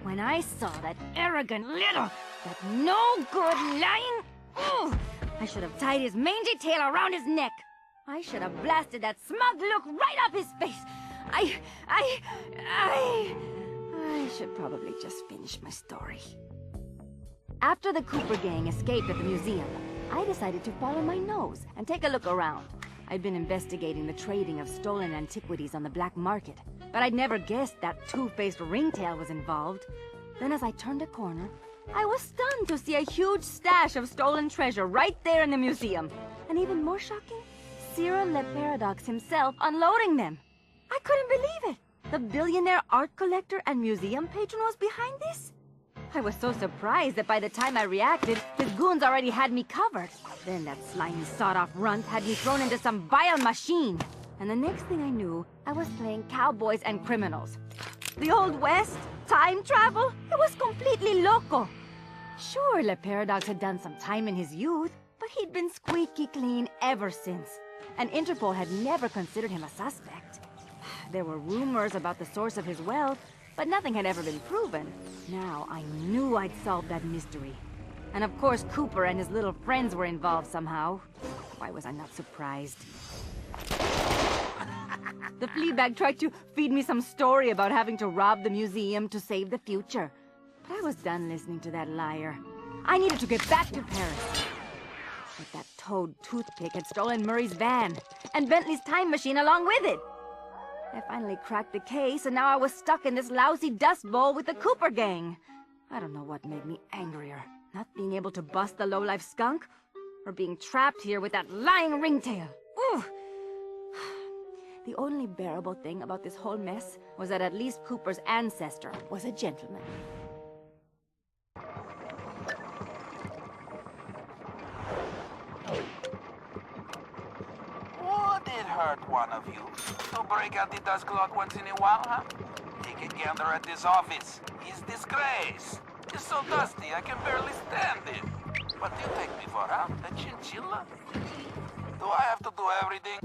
when I saw that arrogant little, that no-good lying... Ugh, I should have tied his mangy tail around his neck. I should have blasted that smug look right off his face. I should probably just finish my story. After the Cooper gang escaped at the museum, I decided to follow my nose and take a look around. I'd been investigating the trading of stolen antiquities on the black market, but I'd never guessed that two-faced ringtail was involved. Then as I turned a corner, I was stunned to see a huge stash of stolen treasure right there in the museum. And even more shocking, Cyril Le Paradox himself unloading them. I couldn't believe it! The billionaire art collector and museum patron was behind this? I was so surprised that by the time I reacted, his goons already had me covered. Then that slimy sawed-off runt had me thrown into some vile machine. And the next thing I knew, I was playing cowboys and criminals. The Old West? Time travel? It was completely loco. Sure, Le Paradox had done some time in his youth, but he'd been squeaky clean ever since. And Interpol had never considered him a suspect. There were rumors about the source of his wealth, but nothing had ever been proven. Now I knew I'd solved that mystery. And of course Cooper and his little friends were involved somehow. Why was I not surprised? The Fleabag tried to feed me some story about having to rob the museum to save the future. But I was done listening to that liar. I needed to get back to Paris. But that toad toothpick had stolen Murray's van, and Bentley's time machine along with it. I finally cracked the case, and now I was stuck in this lousy dust bowl with the Cooper gang. I don't know what made me angrier. Not being able to bust the lowlife skunk, or being trapped here with that lying ringtail. Ooh! The only bearable thing about this whole mess was that at least Cooper's ancestor was a gentleman. Would it hurt one of you to break out the dust clock once in a while, huh? Take a gander at this office. It's disgrace. It's so dusty I can barely stand it. What do you take me for, huh? A chinchilla? Do I have to do everything?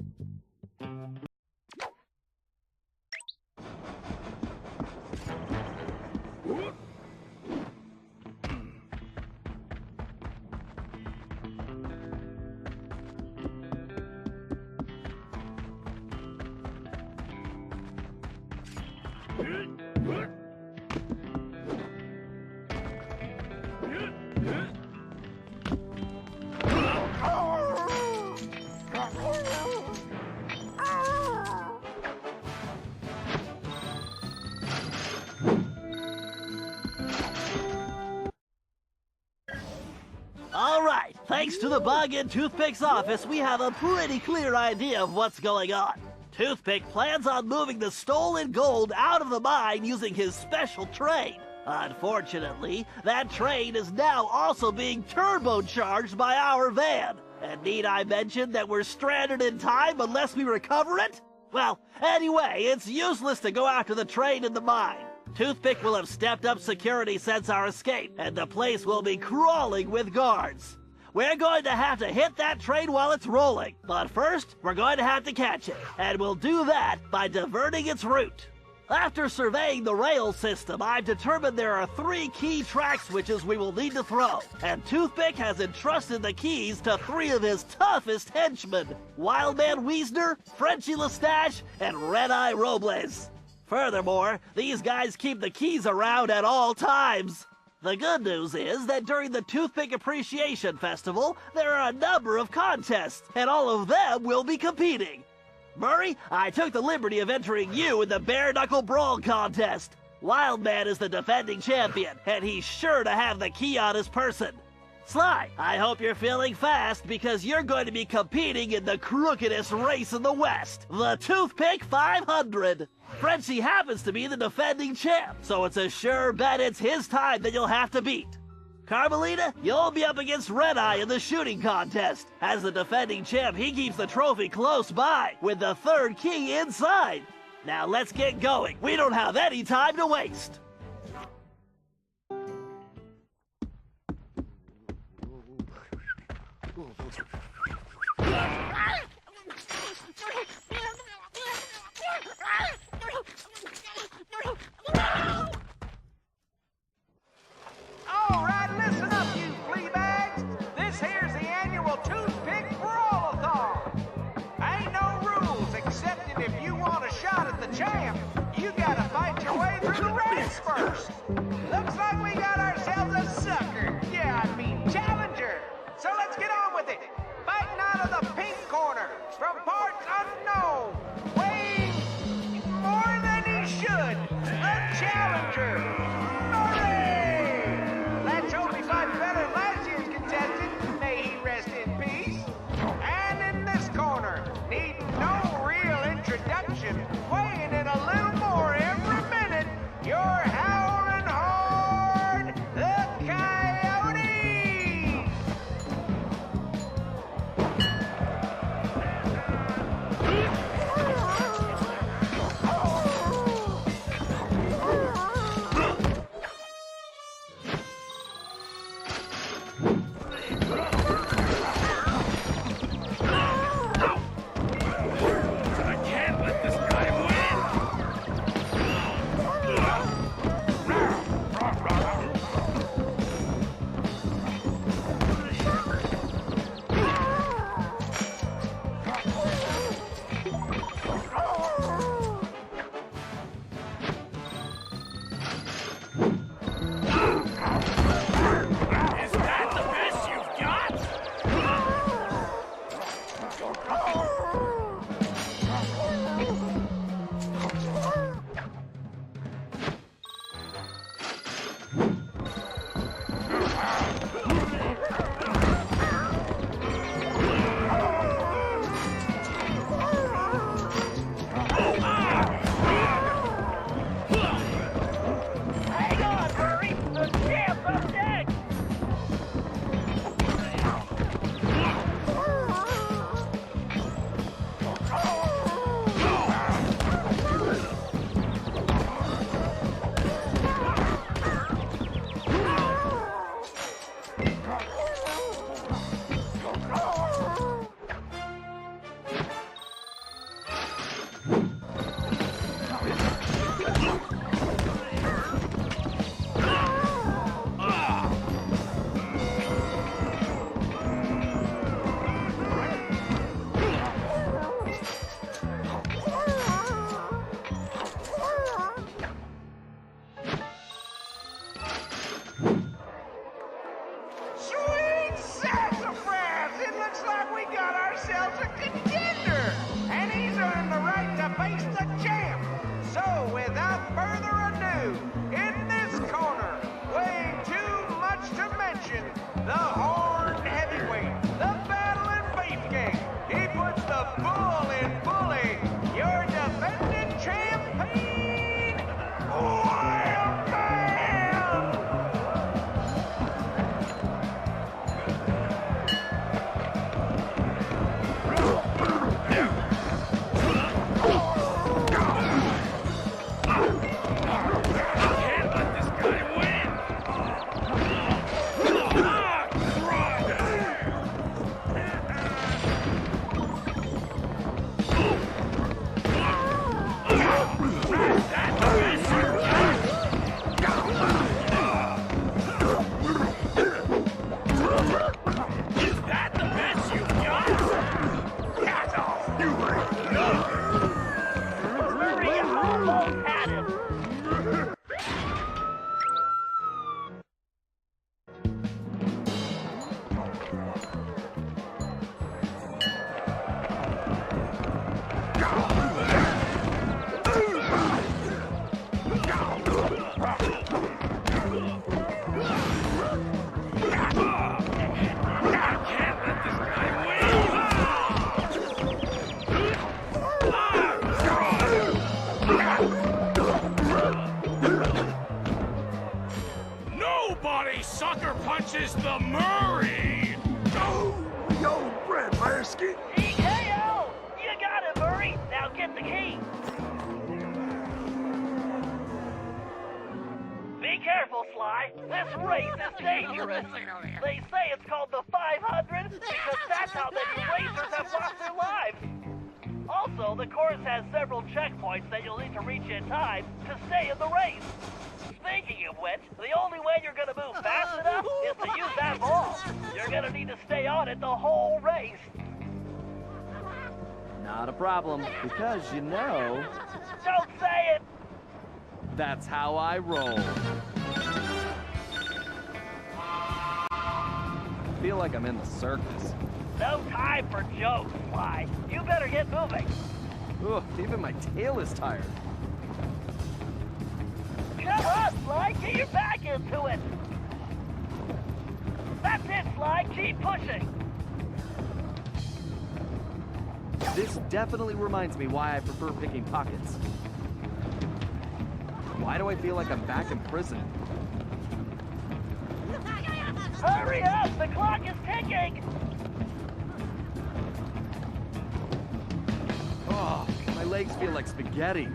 Thanks to the bug in Toothpick's office, we have a pretty clear idea of what's going on. Toothpick plans on moving the stolen gold out of the mine using his special train. Unfortunately, that train is now also being turbocharged by our van. And need I mention that we're stranded in time unless we recover it? Well, anyway, it's useless to go after the train in the mine. Toothpick will have stepped up security since our escape, and the place will be crawling with guards. We're going to have to hit that train while it's rolling. But first, we're going to have to catch it. And we'll do that by diverting its route. After surveying the rail system, I've determined there are 3 key track switches we will need to throw. And Toothpick has entrusted the keys to 3 of his toughest henchmen. Wildman Wiesner, Frenchy Lestage, and Red-Eye Robles. Furthermore, these guys keep the keys around at all times. The good news is that during the Toothpick Appreciation Festival, there are a number of contests, and all of them will be competing. Murray, I took the liberty of entering you in the Bare Knuckle Brawl contest. Wildman is the defending champion, and he's sure to have the key on his person. Sly, I hope you're feeling fast because you're going to be competing in the crookedest race in the West, the Toothpick 500. Frenchie happens to be the defending champ, so it's a sure bet it's his time that you'll have to beat. Carmelita, you'll be up against Red-Eye in the shooting contest. As the defending champ, he keeps the trophy close by, with the 3rd key inside. Now let's get going. We don't have any time to waste. champ, you gotta fight your way through the race first. Looks like we got ourselves a sucker. Yeah, I mean challenger. So let's get on with it. Fighting out of the pink corner, from parts unknown, weighing more than he should, the challenger, Murray! Let's hope he fights better than last year's contestant. May he rest in peace. And in this corner, need no real introduction, weighing in a little more every minute, you're howling hard, the Coyote! Sweet sassafras! It looks like we got ourselves a contender, and he's earned the right to face the champ. So, without further ado, in this corner, weighing too much to mention, the horned heavyweight, the battling beefcake. He puts the bull in bully, your defending champion, Wild Man! Nobody sucker punches the Murray! Oh, yo, Brad Marsky. EKO! You got it, Murray! Now get the key! Be careful, Sly. This race is dangerous. They say it's called the 500 because that's how many racers have lost their lives. Also, the course has several checkpoints that you'll need to reach in time to stay in the race. Speaking of which, the only way you're gonna move fast enough is to use that ball. You're gonna need to stay on it the whole race. Not a problem, because you know... Don't That's how I roll. I feel like I'm in the circus. No time for jokes, Sly. You better get moving. Ugh, even my tail is tired. Come on, Sly. Get your back into it. That's it, Sly. Keep pushing. This definitely reminds me why I prefer picking pockets. Why do I feel like I'm back in prison? Hurry up! The clock is ticking! Oh, my legs feel like spaghetti. You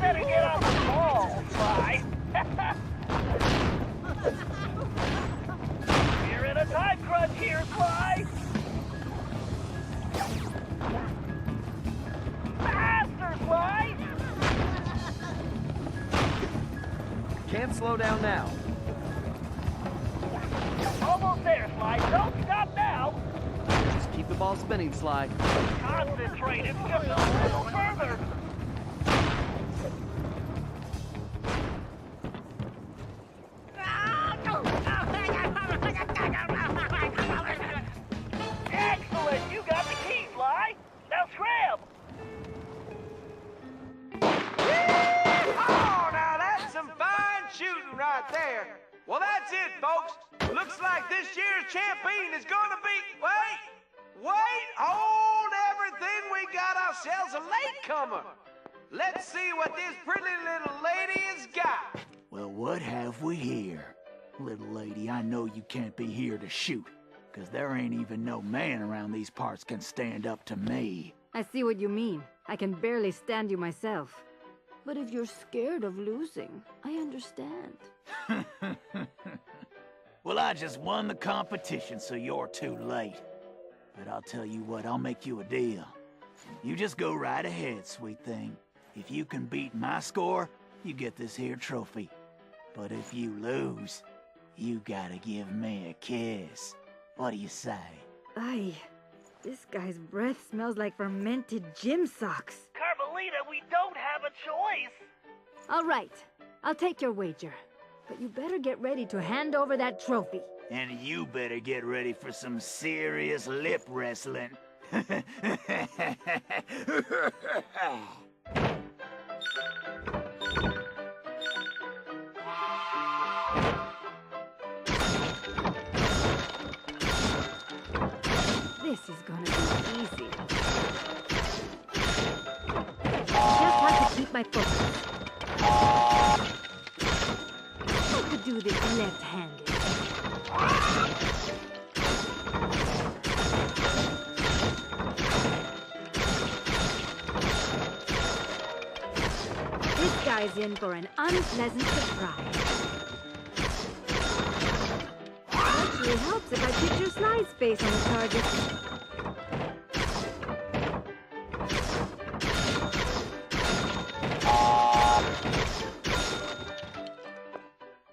better get on the ball, Sly. You're in a time crunch here, Sly. Faster, Sly! Can't slow down now. Almost there, Sly. Don't stop now. Just keep the ball spinning, Sly. Concentrate. It's just a little further. Excellent. You got the key, Sly. Now scram. Oh, now that's some fine shooting right there. Well, that's it, folks. Looks like this year's champion is gonna be... Wait, hold everything. We got ourselves a latecomer. Let's see what this pretty little lady has got. Well, what have we here? Little lady, I know you can't be here to shoot, 'cause there ain't even no man around these parts can stand up to me. I see what you mean. I can barely stand you myself. But if you're scared of losing, I understand. Well, I just won the competition, so you're too late. But I'll tell you what, I'll make you a deal. You just go right ahead, sweet thing. If you can beat my score, you get this here trophy. But if you lose, you gotta give me a kiss. What do you say? Aye, this guy's breath smells like fermented gym socks. Carmelita, we don't have a choice. All right, I'll take your wager. But you better get ready to hand over that trophy. And you better get ready for some serious lip wrestling. This is gonna be easy. Just have to keep my focus. I could do this left-handed. This guy's in for an unpleasant surprise. Actually helps if I picture Sly's face on the target.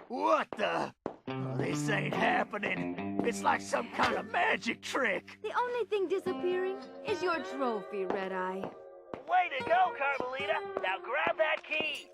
What the? Oh, this ain't happening. It's like some kind of magic trick. The only thing disappearing is your trophy, Red Eye. Way to go, Carmelita. Now grab that key.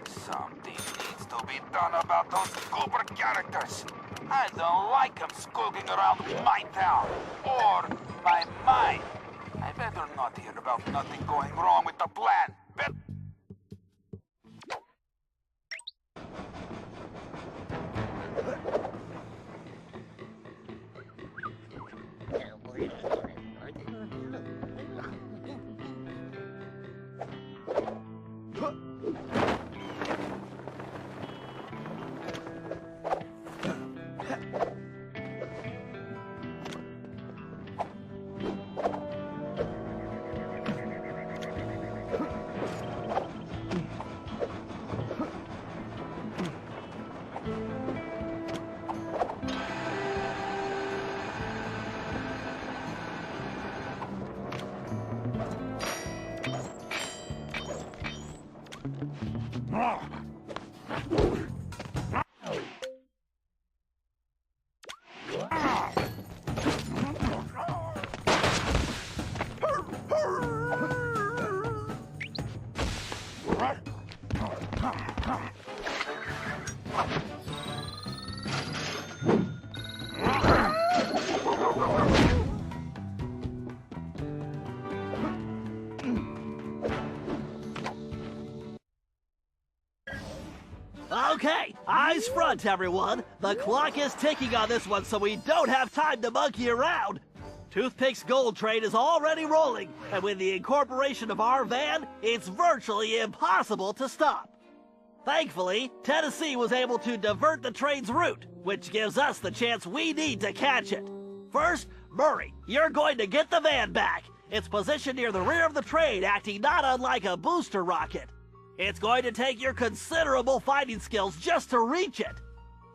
Something needs to be done about those Cooper characters. I don't like them skulking around my town or my mind. I better not hear about nothing going wrong with the plan. Okay, eyes front, everyone. The clock is ticking on this one, so we don't have time to monkey around. Toothpick's gold train is already rolling, and with the incorporation of our van, it's virtually impossible to stop. Thankfully, Tennessee was able to divert the train's route, which gives us the chance we need to catch it. First, Murray, you're going to get the van back. It's positioned near the rear of the train, acting not unlike a booster rocket. It's going to take your considerable fighting skills just to reach it.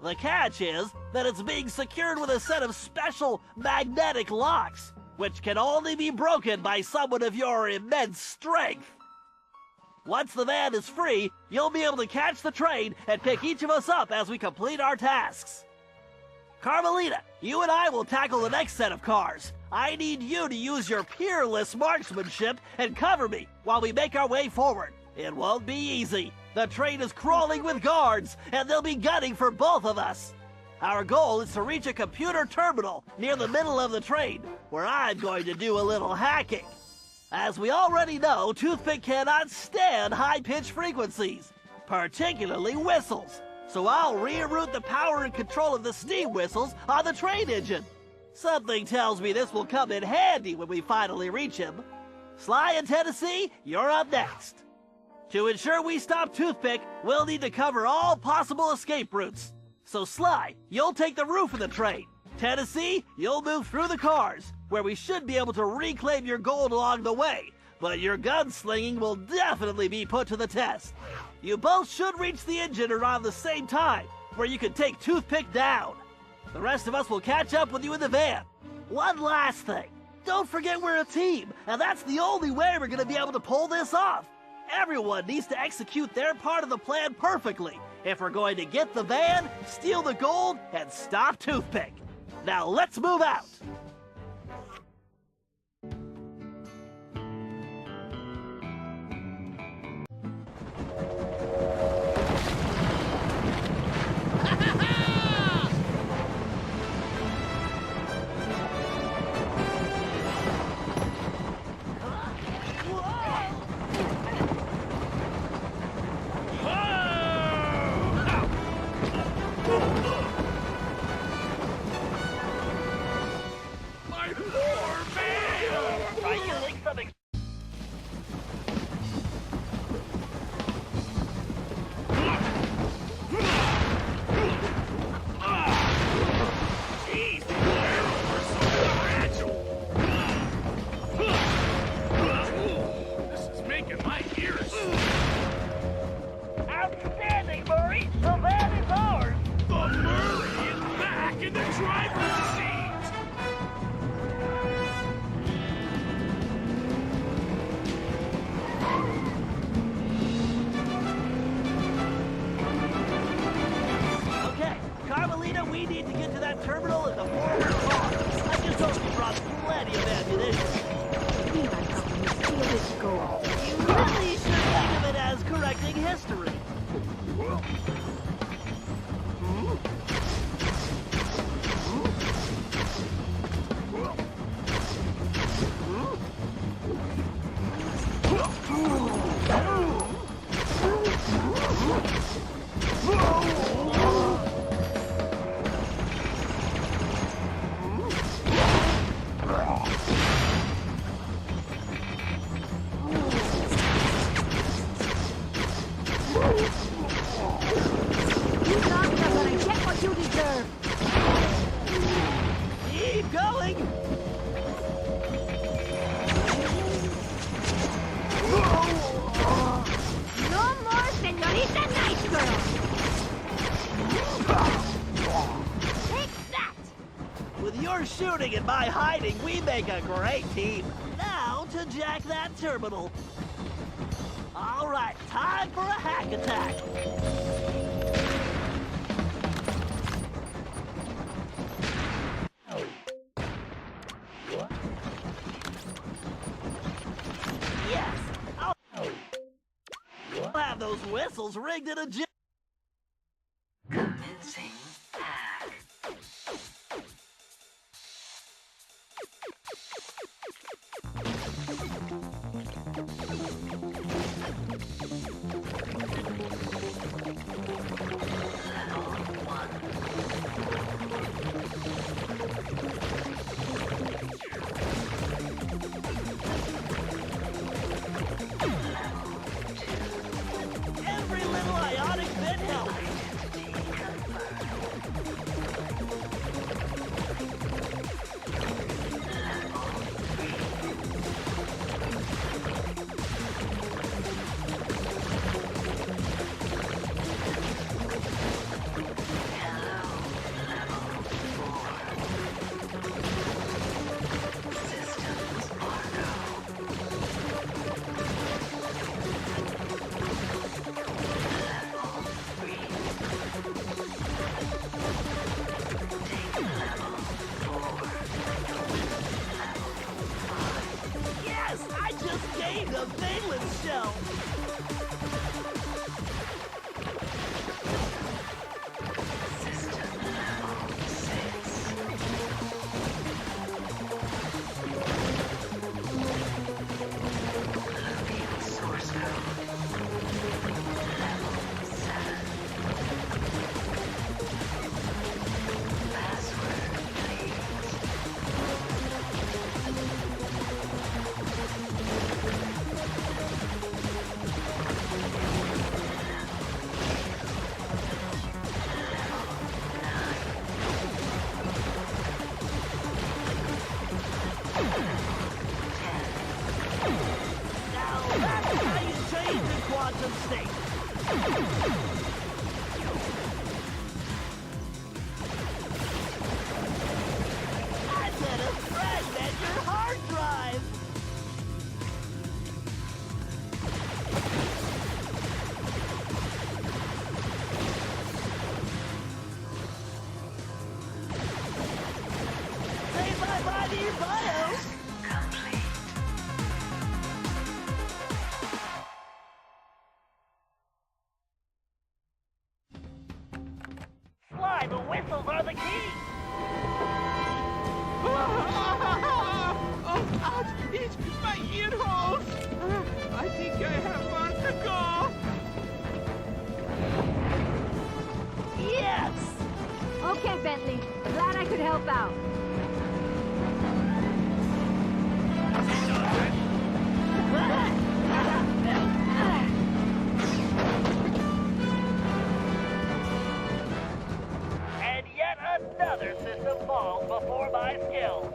The catch is that it's being secured with a set of special magnetic locks, which can only be broken by someone of your immense strength. Once the van is free, you'll be able to catch the train and pick each of us up as we complete our tasks. Carmelita, you and I will tackle the next set of cars. I need you to use your peerless marksmanship and cover me while we make our way forward. It won't be easy. The train is crawling with guards, and they'll be gunning for both of us. Our goal is to reach a computer terminal near the middle of the train, where I'm going to do a little hacking. As we already know, Toothpick cannot stand high-pitched frequencies, particularly whistles. So I'll reroute the power and control of the steam whistles on the train engine. Something tells me this will come in handy when we finally reach him. Sly and Tennessee, you're up next. To ensure we stop Toothpick, we'll need to cover all possible escape routes. So Sly, you'll take the roof of the train. Tennessee, you'll move through the cars, where we should be able to reclaim your gold along the way, but your gunslinging will definitely be put to the test. You both should reach the engine around the same time, where you can take Toothpick down. The rest of us will catch up with you in the van. One last thing. Don't forget we're a team, and that's the only way we're going to be able to pull this off. Everyone needs to execute their part of the plan perfectly if we're going to get the van, steal the gold, and stop Toothpick. Now let's move out. We need to get to that terminal in the forward car. I just hope you brought plenty of ammunition. We might help you steal this gold. You really should think of it as correcting history. Keep going! No more Señorita Nice Girl! Take that! With your shooting and my hiding, we make a great team. Now to jack that terminal. All right, time for a hack attack. Whistle's rigged in a gym. Convincing hack. Every little ionic bit helps. Yes, I just gained a valence shell. Now that's how you change the quantum state. I'm gonna fragment your hard drive. Say bye-bye to your bios. Fly, the whistles are the key. Oh, ouch! It's my ear holes! I think I have one to go! Yes! Okay, Bentley. Glad I could help out. And yet another system falls before my skill.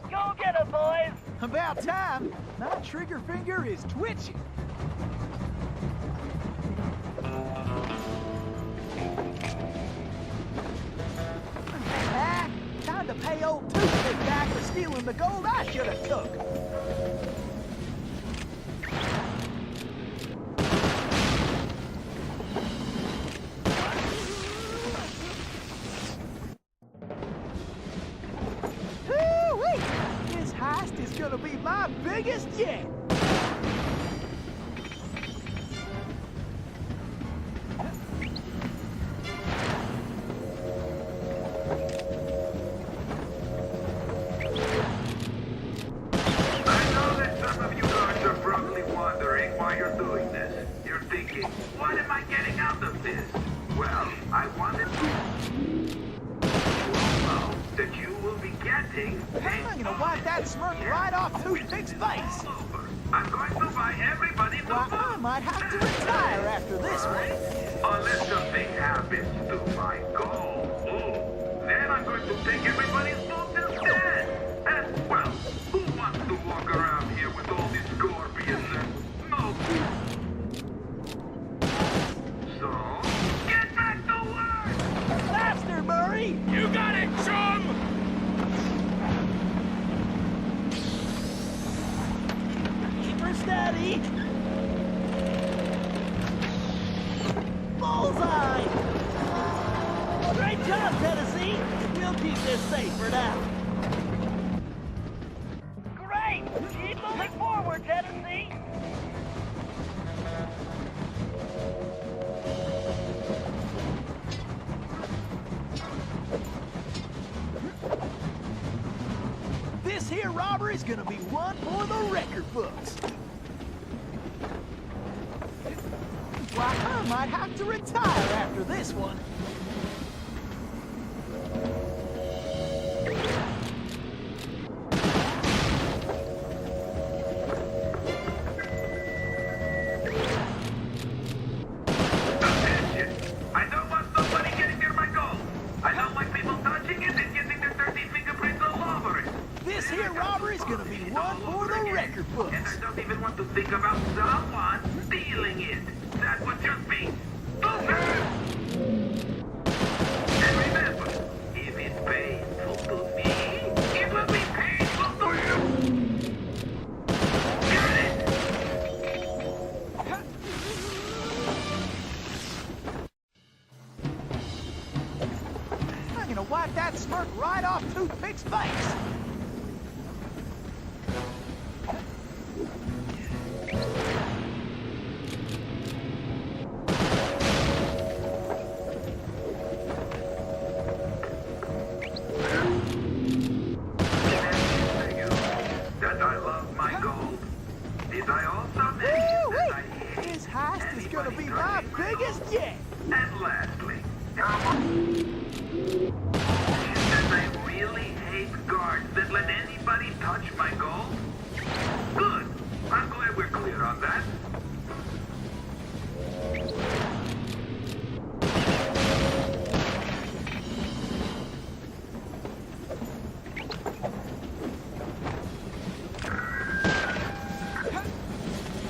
Go get 'em, boys! About time. My trigger finger is twitching. Time to pay old Toothpick back for stealing the gold I should have took. Woo-wee! This heist is gonna be my biggest yet. I know that some of you guys are probably wondering why you're doing this. You're thinking, what am I getting out of this? Well, I wanted to know that you will be getting... I'm gonna wipe that smirk right off Toothpick's face. I'm going to buy everybody new Why, I books. might have to retire after this one. Unless something happens to my gold. Ooh, then I'm going to take everybody's books instead. And, well, who wants to walk around here with all these scorpions and no boots? So, get back to work! Faster, Murray! You got it, chum! Keep her steady! Bullseye! Great job, Tennessee! We'll keep this safe for now. Great! Keep moving forward, Tennessee! gonna be one for the record books. Why, I might have to retire after this one. Attention! I don't want somebody getting near my goal. I don't like people touching it and getting their dirty fingerprints all over it. This here robbery's gonna be one for the record books. And I don't even want to think about someone stealing it. That would just be stupid! And remember, if it's painful to me, it will be painful to you! Got it? I'm gonna wipe that smirk right off Toothpick's face. That I love my gold. Did I also mention that I hate This heist is gonna be my anybody biggest yet. And lastly, how much that I really hate guards that let anybody touch my gold? Good. I'm glad we're clear on that.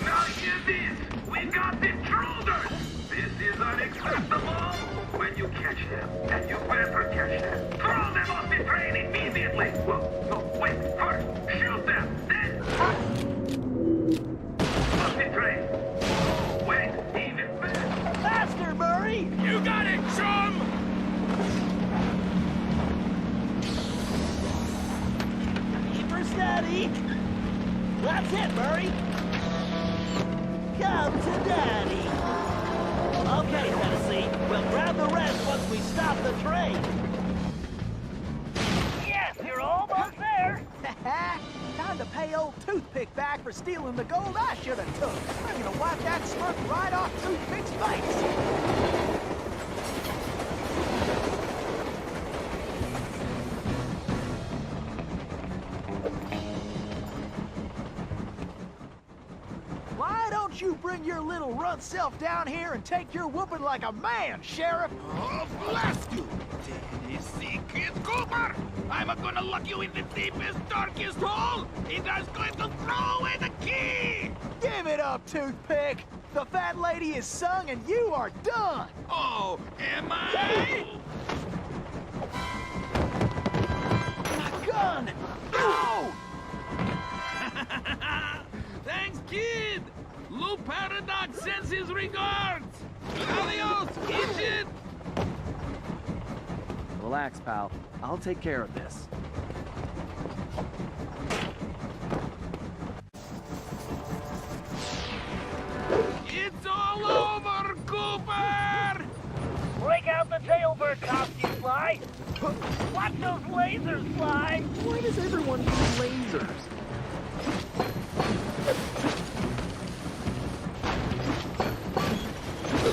Now hear this! We got intruders! This is unacceptable! When you catch them, and you better catch them, throw them off the train immediately! Well, no, wait, first, shoot them, then... Off the train! Wait, even better! Faster, Murray! You got it, chum! Keep her steady. That's it, Murray. Come to Daddy. Okay, Tennessee. We'll grab the rest once we stop the train. Yes, you're almost there. Time to pay old Toothpick back for stealing the gold I should have took. I'm gonna wipe that smirk right off Toothpick's face. Why don't you bring your little runt self down here and take your whooping like a man, Sheriff? Oh, blast you! Tennessee Kid Cooper! I'm gonna lock you in the deepest, darkest hole, and I'm going to throw away the key! Give it up, Toothpick! The fat lady is sung and you are done! Oh, am I? My gun! Ow! Thanks, kid! Lou Paradox sends his regards! Adios, idiot! Relax, pal. I'll take care of this. It's all over, Cooper! Break out the jailbird costume, Sly. Watch those lasers, Sly. Why does everyone use lasers?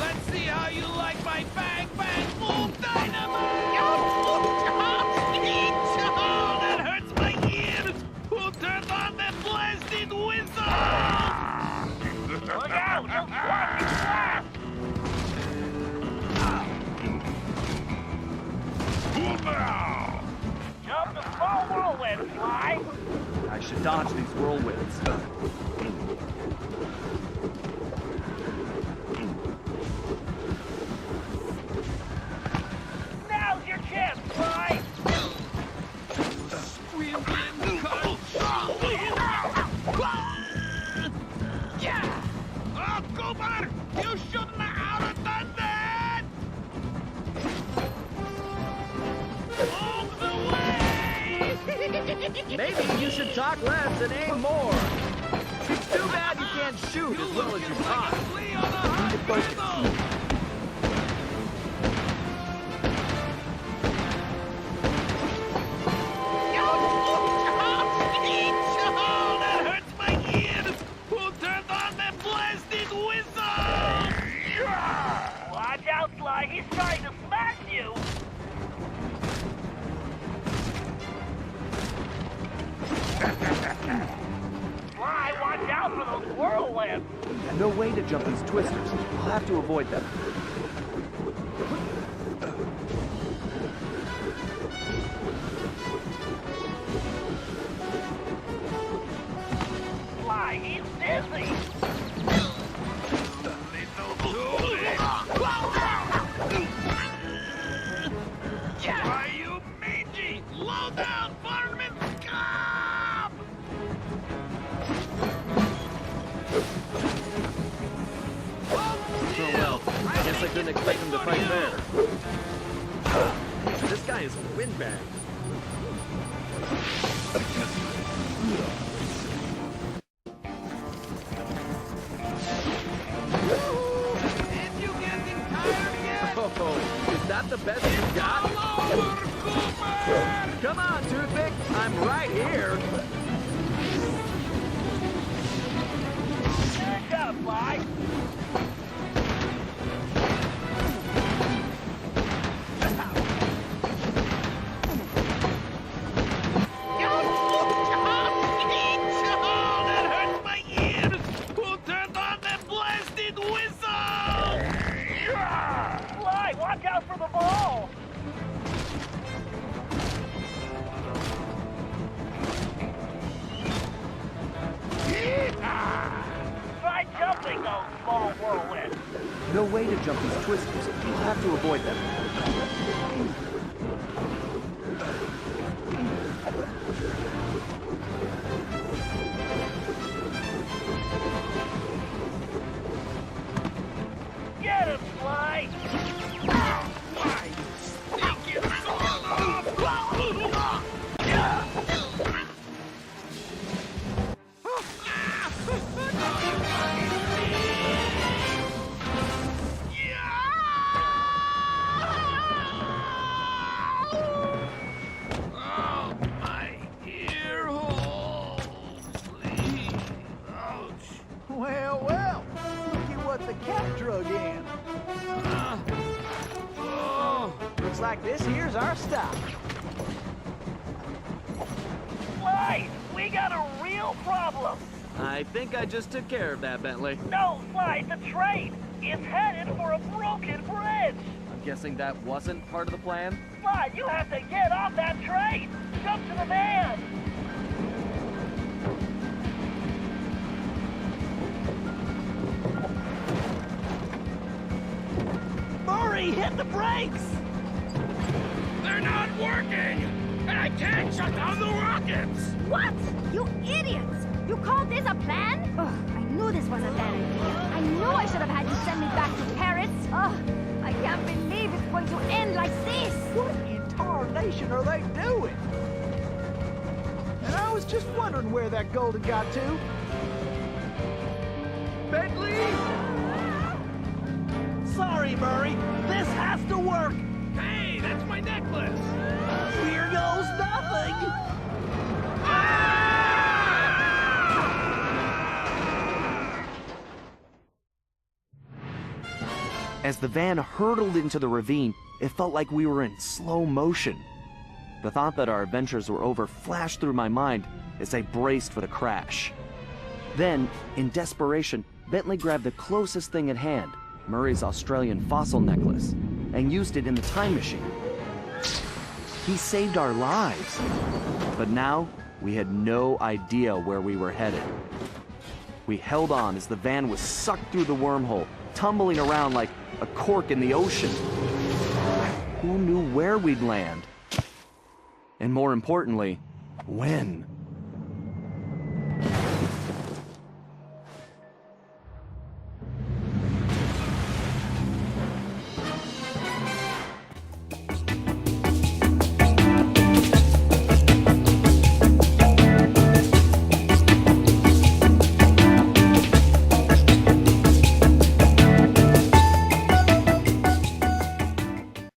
Let's see how you like my bang bang boom dynamite! Oh, that hurts my ears! Who turned on that blasted whistle? Look out, he'll squash you flat. Jump the small whirlwind, Sly. I should dodge these whirlwinds. Now's your chance, Sly. Yeah! Oh, Cooper! You shouldn't have done that! All the way! Maybe you should talk less and aim more. It's too bad you can't shoot as well as you talk. Flea on a hot griddle! on those whirlwinds. No way to jump these twisters. I'll have to avoid them. Fly, he's dizzy. Why, you mangy, low-down varmint scum! Oh well, I guess I couldn't expect him to fight fair. This guy is a windbag. And you getting tired yet? Oh, is that the best you got? All over, Cooper! Come on, Toothpick, I'm right here. Good job, Fly. That hurts my ears! Who turned on that blasted whistle? Fly, watch out for the ball. Try jumping those small whirlwinds. No way to jump these twisters. I'll have to avoid them. Get him, Fly. Why, you stinking Oh, my ear hole. Please. Ouch. Well, well, look at what the cat drug in. Oh. Looks like this here's our stop. Fly, we got a real problem. I think I just took care of that, Bentley. No, Fly, the train is headed for a broken bridge. I'm guessing that wasn't part of the plan? Fly, you have to get off that train. Jump to the van. Murray, hit the brakes! They're not working! And I can't shut down the rockets! What? You idiots! You called this a plan? Ugh, I knew this was a bad idea. I knew I should have had you send me back to Paris. Ugh, I can't believe it's going to end like this. What in tarnation are they doing? And I was just wondering where that gold had got to. Bentley! Sorry, Murray. This has to work. Hey, that's my necklace! Here goes nothing. As the van hurtled into the ravine, it felt like we were in slow motion. The thought that our adventures were over flashed through my mind as I braced for the crash. Then, in desperation, Bentley grabbed the closest thing at hand, Murray's Australian fossil necklace, and used it in the time machine. He saved our lives. But now, we had no idea where we were headed. We held on as the van was sucked through the wormhole, tumbling around like a cork in the ocean. Who knew where we'd land? And more importantly, when?